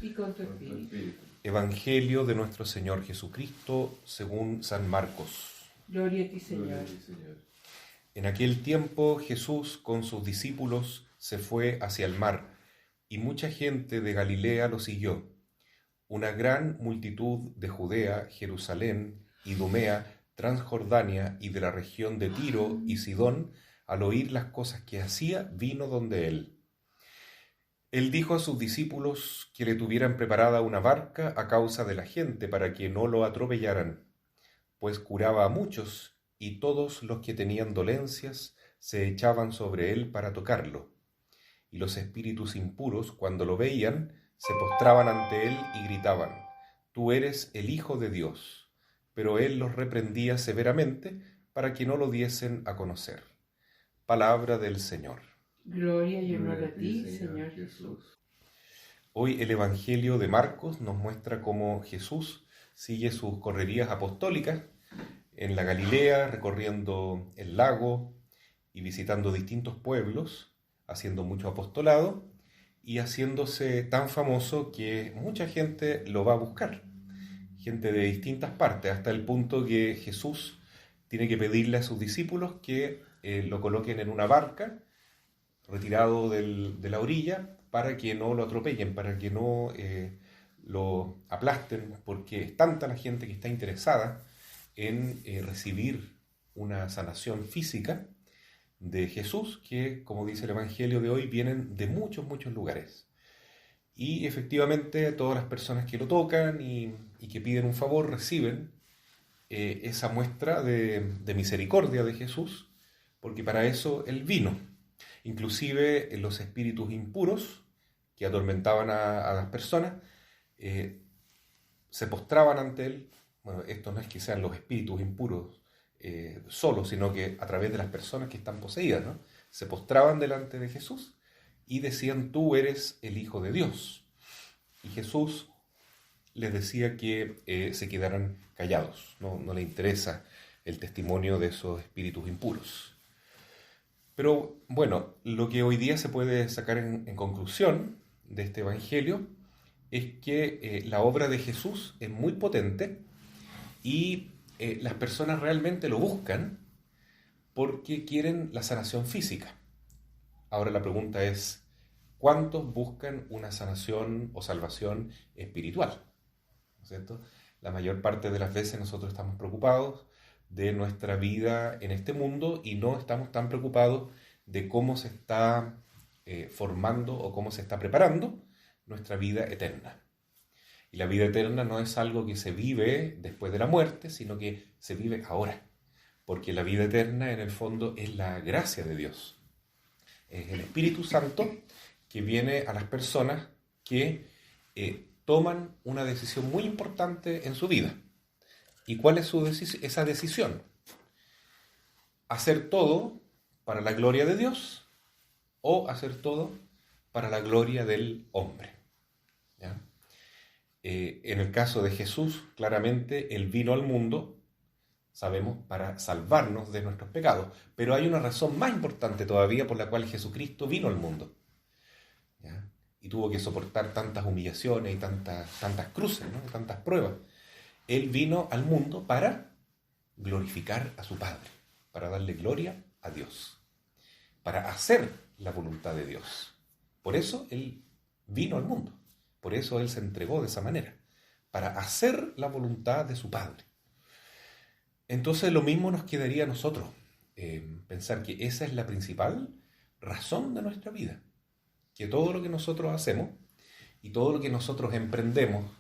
y con tu espíritu. Evangelio de nuestro Señor Jesucristo según San Marcos. Gloria a ti, Señor. En aquel tiempo Jesús con sus discípulos se fue hacia el mar, y mucha gente de Galilea lo siguió. Una gran multitud de Judea, Jerusalén, Idumea, Transjordania y de la región de Tiro y Sidón, al oír las cosas que hacía, vino donde él. Él dijo a sus discípulos que le tuvieran preparada una barca a causa de la gente para que no lo atropellaran, pues curaba a muchos, y todos los que tenían dolencias se echaban sobre él para tocarlo. Y los espíritus impuros, cuando lo veían, se postraban ante él y gritaban: «Tú eres el Hijo de Dios». Pero él los reprendía severamente para que no lo diesen a conocer. Palabra del Señor. Gloria y honor a ti, Señor Jesús. Hoy el Evangelio de Marcos nos muestra cómo Jesús sigue sus correrías apostólicas en la Galilea, recorriendo el lago y visitando distintos pueblos, haciendo mucho apostolado y haciéndose tan famoso que mucha gente lo va a buscar, gente de distintas partes, hasta el punto que Jesús tiene que pedirle a sus discípulos que lo coloquen en una barca retirado de la orilla para que no lo atropellen, para que no lo aplasten, porque es tanta la gente que está interesada en recibir una sanación física de Jesús, que, como dice el Evangelio de hoy, vienen de muchos, muchos lugares. Y efectivamente todas las personas que lo tocan y que piden un favor reciben esa muestra de misericordia de Jesús, porque para eso Él vino. Inclusive los espíritus impuros que atormentaban a las personas se postraban ante Él. Bueno, esto no es que sean los espíritus impuros solos, sino que a través de las personas que están poseídas, ¿no? Se postraban delante de Jesús y decían: «Tú eres el Hijo de Dios». Y Jesús les decía que se quedaran callados, no le interesa el testimonio de esos espíritus impuros. Pero bueno, lo que hoy día se puede sacar en conclusión de este Evangelio es que la obra de Jesús es muy potente y las personas realmente lo buscan porque quieren la sanación física. Ahora la pregunta es: ¿cuántos buscan una sanación o salvación espiritual? ¿No es cierto? La mayor parte de las veces nosotros estamos preocupados de nuestra vida en este mundo y no estamos tan preocupados de cómo se está formando o cómo se está preparando nuestra vida eterna. Y la vida eterna no es algo que se vive después de la muerte, sino que se vive ahora. Porque la vida eterna en el fondo es la gracia de Dios. Es el Espíritu Santo que viene a las personas que toman una decisión muy importante en su vida. ¿Y cuál es esa decisión? ¿Hacer todo para la gloria de Dios o hacer todo para la gloria del hombre? ¿Ya? En el caso de Jesús, claramente Él vino al mundo, sabemos, para salvarnos de nuestros pecados. Pero hay una razón más importante todavía por la cual Jesucristo vino al mundo, ¿ya? Y tuvo que soportar tantas humillaciones y tantas cruces, ¿no? Tantas pruebas. Él vino al mundo para glorificar a su Padre, para darle gloria a Dios, para hacer la voluntad de Dios. Por eso Él vino al mundo, por eso Él se entregó de esa manera, para hacer la voluntad de su Padre. Entonces lo mismo nos quedaría a nosotros, pensar que esa es la principal razón de nuestra vida, que todo lo que nosotros hacemos y todo lo que nosotros emprendemos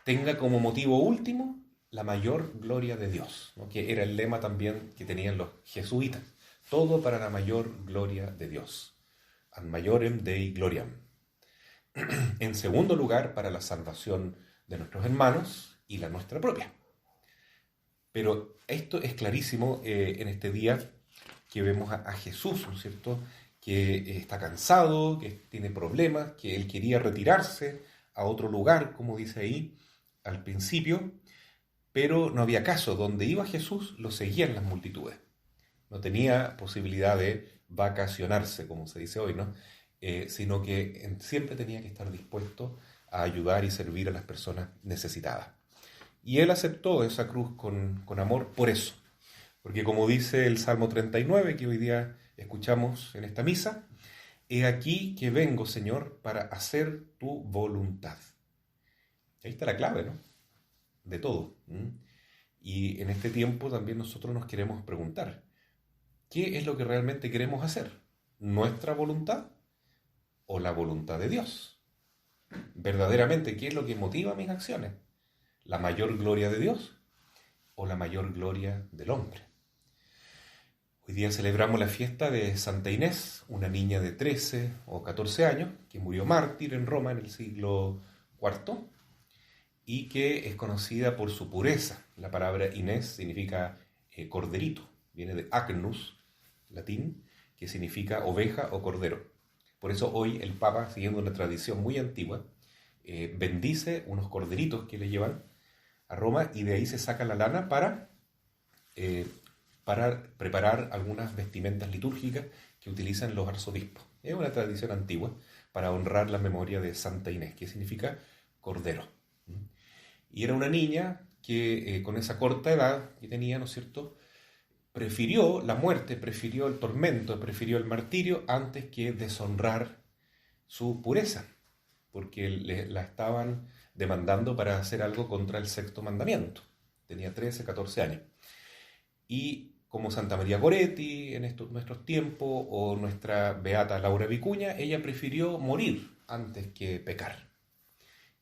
tenga como motivo último la mayor gloria de Dios, ¿no? Que era el lema también que tenían los jesuitas: todo para la mayor gloria de Dios, ad maiorem Dei gloriam. En segundo lugar, para la salvación de nuestros hermanos y la nuestra propia. Pero esto es clarísimo en este día que vemos a Jesús, ¿no es cierto?, que está cansado, que tiene problemas, que él quería retirarse a otro lugar, como dice ahí al principio, pero no había caso. Donde iba Jesús lo seguían las multitudes. No tenía posibilidad de vacacionarse, como se dice hoy, ¿no? Sino que siempre tenía que estar dispuesto a ayudar y servir a las personas necesitadas. Y Él aceptó esa cruz con amor por eso. Porque como dice el Salmo 39, que hoy día escuchamos en esta misa, he aquí que vengo, Señor, para hacer tu voluntad. Ahí está la clave, ¿no? De todo. Y en este tiempo también nosotros nos queremos preguntar, ¿qué es lo que realmente queremos hacer? ¿Nuestra voluntad o la voluntad de Dios? Verdaderamente, ¿qué es lo que motiva mis acciones? ¿La mayor gloria de Dios o la mayor gloria del hombre? Hoy día celebramos la fiesta de Santa Inés, una niña de 13 o 14 años que murió mártir en Roma en el siglo IV y que es conocida por su pureza. La palabra Inés significa corderito, viene de agnus, latín, que significa oveja o cordero. Por eso hoy el Papa, siguiendo una tradición muy antigua, bendice unos corderitos que le llevan a Roma y de ahí se saca la lana para preparar algunas vestimentas litúrgicas que utilizan los arzobispos. Es una tradición antigua para honrar la memoria de Santa Inés, que significa cordero. Y era una niña que con esa corta edad que tenía, ¿no es cierto?, prefirió la muerte, prefirió el tormento, prefirió el martirio antes que deshonrar su pureza, porque la estaban demandando para hacer algo contra el sexto mandamiento. Tenía 13, 14 años. Y como Santa María Goretti en nuestros tiempos, o nuestra beata Laura Vicuña, ella prefirió morir antes que pecar.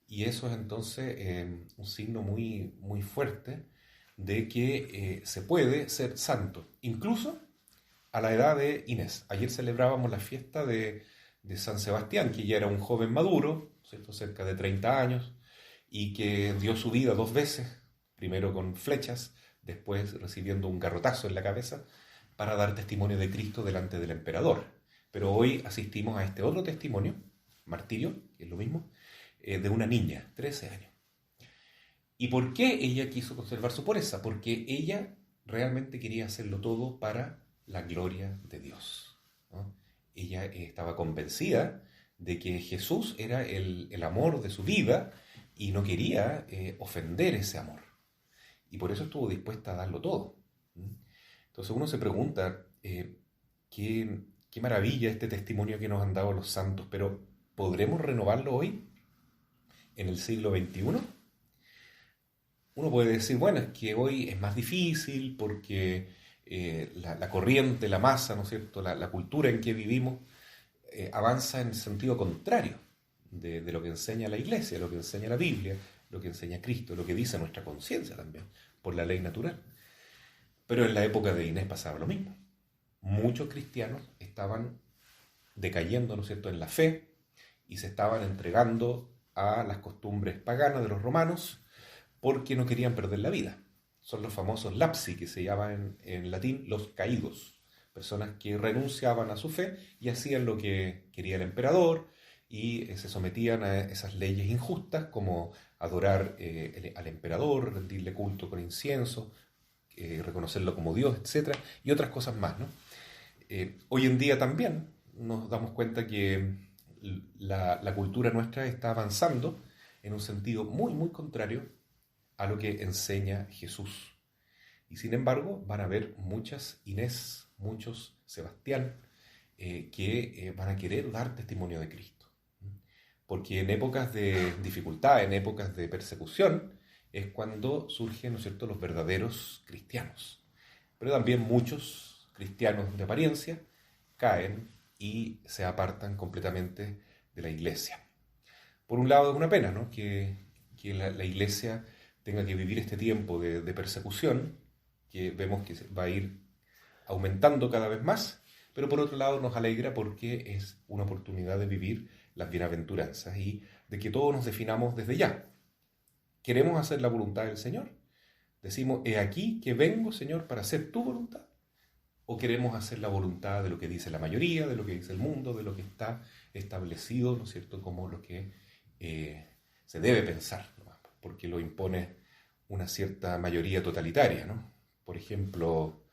Y eso es entonces un signo muy, muy fuerte de que se puede ser santo, incluso a la edad de Inés. Ayer celebrábamos la fiesta de San Sebastián, que ya era un joven maduro, ¿cierto?, cerca de 30 años, y que dio su vida 2 veces, primero con flechas, después recibiendo un garrotazo en la cabeza, para dar testimonio de Cristo delante del emperador. Pero hoy asistimos a este otro testimonio, martirio, que es lo mismo, de una niña, 13 años. ¿Y por qué ella quiso conservar su pureza? Porque ella realmente quería hacerlo todo para la gloria de Dios, ¿no? Ella estaba convencida de que Jesús era el amor de su vida y no quería ofender ese amor. Y por eso estuvo dispuesta a darlo todo. Entonces uno se pregunta, qué maravilla este testimonio que nos han dado los santos, pero ¿podremos renovarlo hoy, en el siglo XXI? Uno puede decir, bueno, es que hoy es más difícil porque la corriente, la masa, ¿no es cierto?, la cultura en que vivimos avanza en el sentido contrario de lo que enseña la Iglesia, lo que enseña la Biblia, lo que enseña Cristo, lo que dice nuestra conciencia también, por la ley natural. Pero en la época de Inés pasaba lo mismo. Muchos cristianos estaban decayendo, ¿no es cierto?, en la fe y se estaban entregando a las costumbres paganas de los romanos porque no querían perder la vida. Son los famosos lapsi, que se llaman en latín los caídos, personas que renunciaban a su fe y hacían lo que quería el emperador y se sometían a esas leyes injustas como adorar al emperador, rendirle culto con incienso, reconocerlo como Dios, etc. y otras cosas más, ¿no? Hoy en día también nos damos cuenta que la cultura nuestra está avanzando en un sentido muy, muy contrario a lo que enseña Jesús. Y sin embargo van a haber muchas Inés, muchos Sebastián, que van a querer dar testimonio de Cristo. Porque en épocas de dificultad, en épocas de persecución, es cuando surgen, ¿no es cierto?, los verdaderos cristianos. Pero también muchos cristianos de apariencia caen y se apartan completamente de la Iglesia. Por un lado es una pena, ¿no?, que la Iglesia tenga que vivir este tiempo de persecución, que vemos que va a ir aumentando cada vez más, pero por otro lado nos alegra porque es una oportunidad de vivir las bienaventuranzas y de que todos nos definamos desde ya. ¿Queremos hacer la voluntad del Señor? Decimos, he aquí que vengo, Señor, para hacer tu voluntad. ¿O queremos hacer la voluntad de lo que dice la mayoría, de lo que dice el mundo, de lo que está establecido, ¿no es cierto?, como lo que se debe pensar, ¿no?, porque lo impone una cierta mayoría totalitaria, ¿no? Por ejemplo,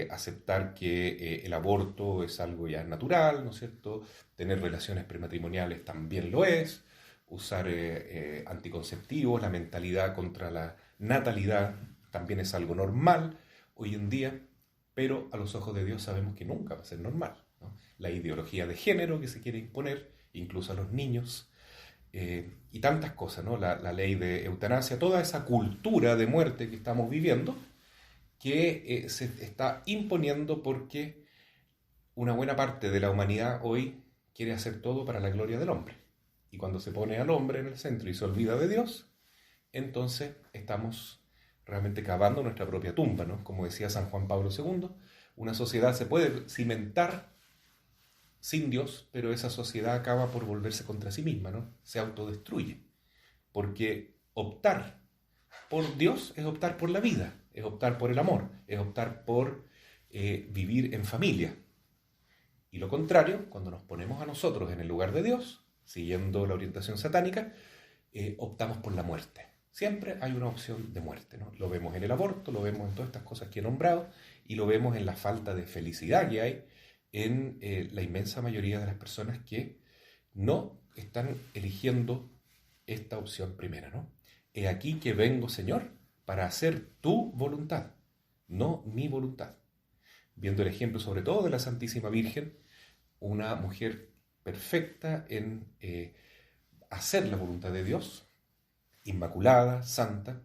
aceptar que el aborto es algo ya natural, ¿no es cierto?, tener relaciones prematrimoniales también lo es, usar anticonceptivos, la mentalidad contra la natalidad también es algo normal hoy en día, pero a los ojos de Dios sabemos que nunca va a ser normal, ¿no? La ideología de género que se quiere imponer, incluso a los niños, y tantas cosas, ¿no? La ley de eutanasia, toda esa cultura de muerte que estamos viviendo, que se está imponiendo porque una buena parte de la humanidad hoy quiere hacer todo para la gloria del hombre. Y cuando se pone al hombre en el centro y se olvida de Dios, entonces estamos realmente cavando nuestra propia tumba, ¿no? Como decía San Juan Pablo II, una sociedad se puede cimentar sin Dios, pero esa sociedad acaba por volverse contra sí misma, ¿no? Se autodestruye. Porque optar por Dios es optar por la vida, es optar por el amor, es optar por vivir en familia. Y lo contrario, cuando nos ponemos a nosotros en el lugar de Dios, siguiendo la orientación satánica, optamos por la muerte. Siempre hay una opción de muerte, ¿no? Lo vemos en el aborto, lo vemos en todas estas cosas que he nombrado, y lo vemos en la falta de felicidad que hay en la inmensa mayoría de las personas que no están eligiendo esta opción primera, ¿no? He aquí que vengo, Señor, para hacer tu voluntad, no mi voluntad. Viendo el ejemplo sobre todo de la Santísima Virgen, una mujer perfecta en hacer la voluntad de Dios, inmaculada, santa,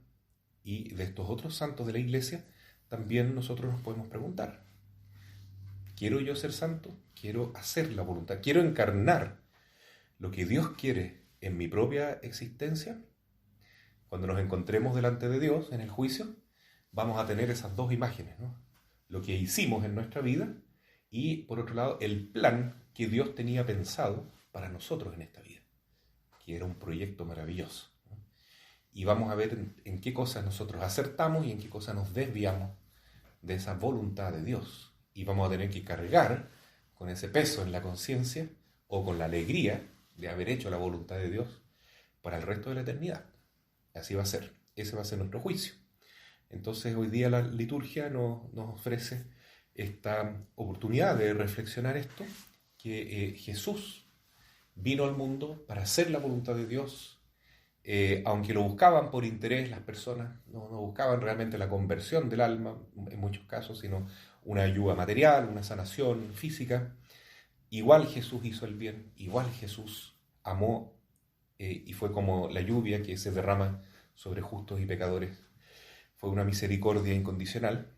y de estos otros santos de la Iglesia, también nosotros nos podemos preguntar, ¿quiero yo ser santo? ¿Quiero hacer la voluntad? ¿Quiero encarnar lo que Dios quiere en mi propia existencia? Cuando nos encontremos delante de Dios en el juicio, vamos a tener esas dos imágenes, ¿no? Lo que hicimos en nuestra vida y, por otro lado, el plan que Dios tenía pensado para nosotros en esta vida, que era un proyecto maravilloso, ¿no? Y vamos a ver en qué cosas nosotros acertamos y en qué cosas nos desviamos de esa voluntad de Dios. Y vamos a tener que cargar con ese peso en la conciencia o con la alegría de haber hecho la voluntad de Dios para el resto de la eternidad. Así va a ser. Ese va a ser nuestro juicio. Entonces hoy día la liturgia nos ofrece esta oportunidad de reflexionar esto, que Jesús vino al mundo para hacer la voluntad de Dios, aunque lo buscaban por interés las personas, no buscaban realmente la conversión del alma en muchos casos, sino una ayuda material, una sanación física. Igual Jesús hizo el bien, igual Jesús amó y fue como la lluvia que se derrama sobre justos y pecadores. Fue una misericordia incondicional.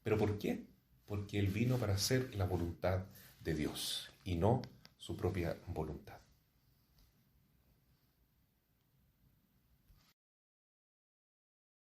¿Pero por qué? Porque Él vino para hacer la voluntad de Dios y no su propia voluntad.